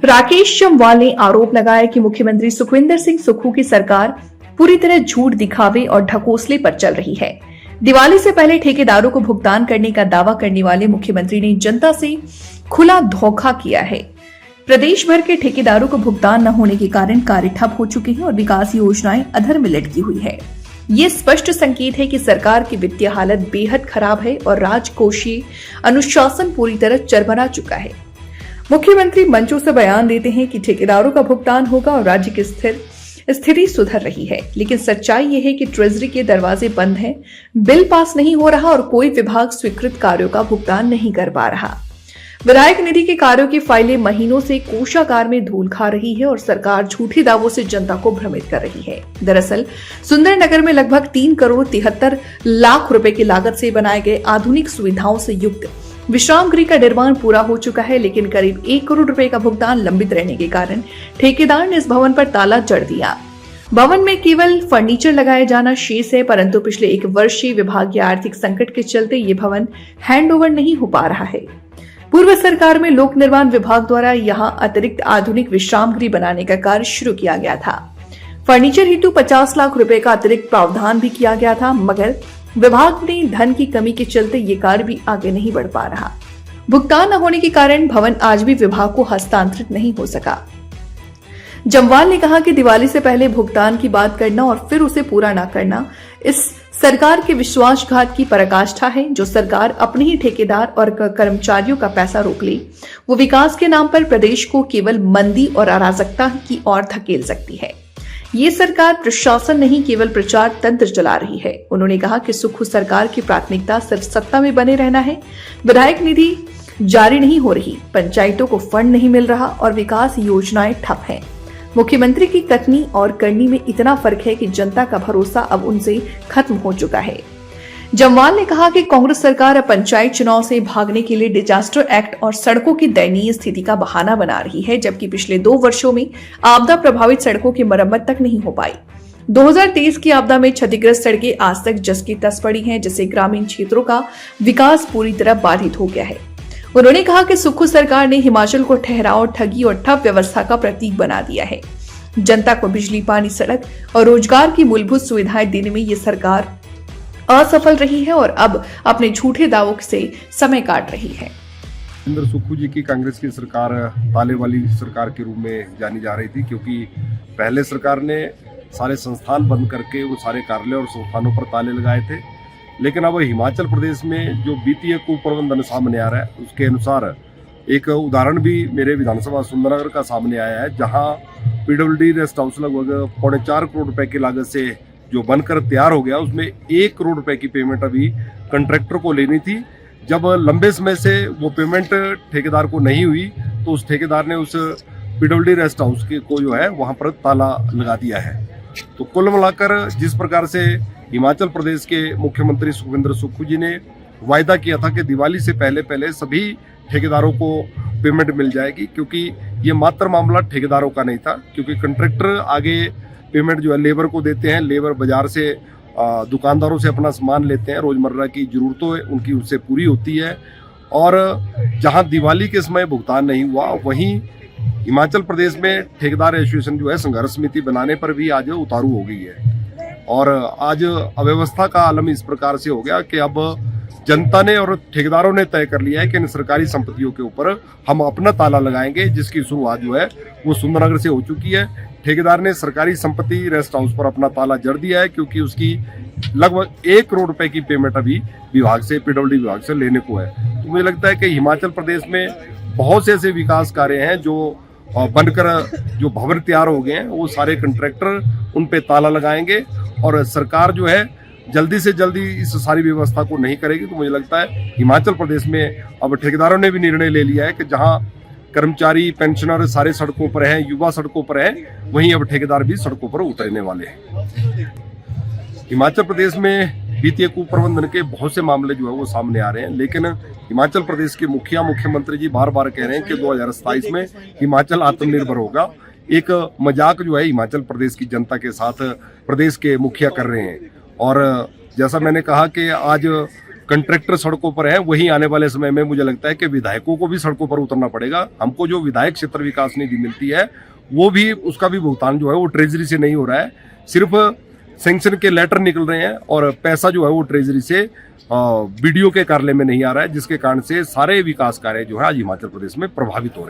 राकेश जम्वाल ने आरोप लगाया कि मुख्यमंत्री सुखविंदर सिंह सुक्खू की सरकार पूरी तरह झूठ दिखावे और ढकोसले पर चल रही है। दिवाली से पहले ठेकेदारों को भुगतान करने का दावा करने वाले मुख्यमंत्री ने जनता से खुला धोखा किया है। प्रदेश भर के ठेकेदारों को भुगतान न होने के कारण कार्य ठप हो चुके हैं और विकास योजनाएं अधर में लटकी हुई है। ये स्पष्ट संकेत है कि सरकार की वित्तीय हालत बेहद खराब है और राजकोषीय अनुशासन पूरी तरह चरमरा चुका है। मुख्यमंत्री मंचों से बयान देते हैं कि ठेकेदारों का भुगतान होगा और राज्य की स्थिति सुधर रही है, लेकिन सच्चाई यह है कि ट्रेजरी के दरवाजे बंद हैं, बिल पास नहीं हो रहा और कोई विभाग स्वीकृत कार्यों का भुगतान नहीं कर पा रहा। विधायक निधि के कार्यों की फाइलें महीनों से कोषागार में धूल खा रही है और सरकार झूठे दावों से जनता को भ्रमित कर रही है। दरअसल सुंदरनगर में लगभग 3 करोड़ 73 लाख रुपए की लागत से बनाए गए आधुनिक सुविधाओं से युक्त विश्राम गृह का निर्माण पूरा हो चुका है, लेकिन करीब 1 करोड़ रुपए का भुगतान लंबित रहने के कारण ठेकेदार ने इस भवन पर ताला जड़ दिया। भवन में केवल फर्नीचर लगाया जाना शेष है, परंतु पिछले 1 वर्ष से विभागीय आर्थिक संकट के चलते ये भवन हैंडओवर नहीं हो पा रहा है। पूर्व सरकार में लोक निर्माण विभाग द्वारा यहां अतिरिक्त आधुनिक विश्राम गृह बनाने का कार्य शुरू किया गया था। फर्नीचर हेतु 50 लाख रुपए का अतिरिक्त प्रावधान भी किया गया था, मगर विभाग ने धन की कमी के चलते ये कार्य भी आगे नहीं बढ़ पा रहा। भुगतान न होने के कारण भवन आज भी विभाग को हस्तांतरित नहीं हो सका। जम्वाल ने कहा कि दिवाली से पहले भुगतान की बात करना और फिर उसे पूरा न करना इस सरकार के विश्वासघात की पराकाष्ठा है। जो सरकार अपने ही ठेकेदार और कर्मचारियों का पैसा रोक ले, वो विकास के नाम पर प्रदेश को केवल मंदी और अराजकता की ओर धकेल सकती है। ये सरकार प्रशासन नहीं केवल प्रचार तंत्र चला रही है। उन्होंने कहा कि सुक्खू सरकार की प्राथमिकता सिर्फ सत्ता में बने रहना है। विधायक निधि जारी नहीं हो रही, पंचायतों को फंड नहीं मिल रहा और विकास योजनाएं ठप हैं। मुख्यमंत्री की कथनी और करनी में इतना फर्क है कि जनता का भरोसा अब उनसे खत्म हो चुका है। जम्वाल ने कहा कि कांग्रेस सरकार अब पंचायत चुनाव से भागने के लिए डिजास्टर एक्ट और सड़कों की दयनीय स्थिति का बहाना बना रही है, जबकि पिछले 2 वर्षों में आपदा प्रभावित सड़कों की मरम्मत तक नहीं हो पाई। 2023 की आपदा में क्षतिग्रस्त सड़कें आज तक जस की तस पड़ी हैं, जिससे ग्रामीण क्षेत्रों का विकास पूरी तरह बाधित हो गया है। उन्होंने कहा कि सुक्खू सरकार ने हिमाचल को ठहराव, ठगी और ठप व्यवस्था का प्रतीक बना दिया है। जनता को बिजली, पानी, सड़क और रोजगार की मूलभूत सुविधाएं देने में ये सरकार असफल रही है और अब अपने झूठे दावों से समय काट रही है। सुक्खू जी की कांग्रेस की सरकार ताले वाली सरकार के रूप में जानी जा रही थी, क्योंकि पहले सरकार ने सारे संस्थान बंद करके वो सारे कार्यालय और संस्थानों पर ताले लगाए थे। लेकिन अब हिमाचल प्रदेश में जो वित्तीय कुप्रबंधन सामने आ रहा है, उसके अनुसार एक उदाहरण भी मेरे विधानसभा सुंदरनगर का सामने आया है, जहां पीडब्ल्यूडी रेस्ट हाउस लगभग 4.25 करोड़ रुपए की लागत से जो बनकर तैयार हो गया, उसमें 1 करोड़ रुपए की पेमेंट अभी कंट्रैक्टर को लेनी थी। जब लंबे समय से वो पेमेंट ठेकेदार को नहीं हुई, तो उस ठेकेदार ने उस पीडब्ल्यूडी रेस्ट हाउस को जो है वहां पर ताला लगा दिया है। तो कुल मिलाकर जिस प्रकार से हिमाचल प्रदेश के मुख्यमंत्री सुखविंदर सुक्खू जी ने वायदा किया था कि दिवाली से पहले सभी ठेकेदारों को पेमेंट मिल जाएगी, क्योंकि ये मात्र मामला ठेकेदारों का नहीं था, क्योंकि कंट्रैक्टर आगे पेमेंट जो है लेबर को देते हैं। लेबर बाजार से दुकानदारों से अपना सामान लेते हैं, रोजमर्रा की जरूरतें उनकी उससे पूरी होती है। और जहां दिवाली के समय भुगतान नहीं हुआ, वहीं हिमाचल प्रदेश में ठेकेदार एसोसिएशन जो है संघर्ष समिति बनाने पर भी आज उतारू हो गई है। और आज अव्यवस्था का आलम इस प्रकार से हो गया कि अब जनता ने और ठेकेदारों ने तय कर लिया है कि इन सरकारी संपत्तियों के ऊपर हम अपना ताला लगाएंगे, जिसकी शुरुआत जो है वो सुंदरनगर से हो चुकी है। ठेकेदार ने सरकारी संपत्ति रेस्ट हाउस पर अपना ताला जड़ दिया है, क्योंकि उसकी लगभग 1 करोड़ रुपए की पेमेंट अभी विभाग से, पीडब्ल्यूडी विभाग से लेने को है। तो मुझे लगता है कि हिमाचल प्रदेश में बहुत से ऐसे विकास कार्य हैं जो बनकर जो भवन तैयार हो गए हैं, वो सारे कंट्रैक्टर उन पे ताला लगाएंगे और सरकार जो है जल्दी से जल्दी इस सारी व्यवस्था को नहीं करेगी। तो मुझे लगता है हिमाचल प्रदेश में अब ठेकेदारों ने भी निर्णय ले लिया है कि जहां कर्मचारी, पेंशनर सारे सड़कों पर हैं, युवा सड़कों पर हैं, वहीं अब ठेकेदार भी सड़कों पर उतरने वाले हैं। हिमाचल प्रदेश में वित्तीय कुप्रबंधन के बहुत से मामले जो है वो सामने आ रहे हैं, लेकिन हिमाचल प्रदेश के मुख्यमंत्री जी बार बार कह रहे हैं कि 2027 में हिमाचल आत्मनिर्भर होगा। एक मजाक जो है हिमाचल प्रदेश की जनता के साथ प्रदेश के मुखिया कर रहे हैं। और जैसा मैंने कहा कि आज कंट्रैक्टर सड़कों पर है, वहीं आने वाले समय में मुझे लगता है कि विधायकों को भी सड़कों पर उतरना पड़ेगा। हमको जो विधायक क्षेत्र विकास निधि मिलती है वो भी, उसका भी भुगतान जो है वो ट्रेजरी से नहीं हो रहा है, सिर्फ सैंक्शन के लेटर निकल रहे हैं और पैसा जो है वो ट्रेजरी से बीडीओ के कार्यालय में नहीं आ रहा है, जिसके कारण से सारे विकास कार्य जो है आज हिमाचल प्रदेश में प्रभावित हो रहे हैं।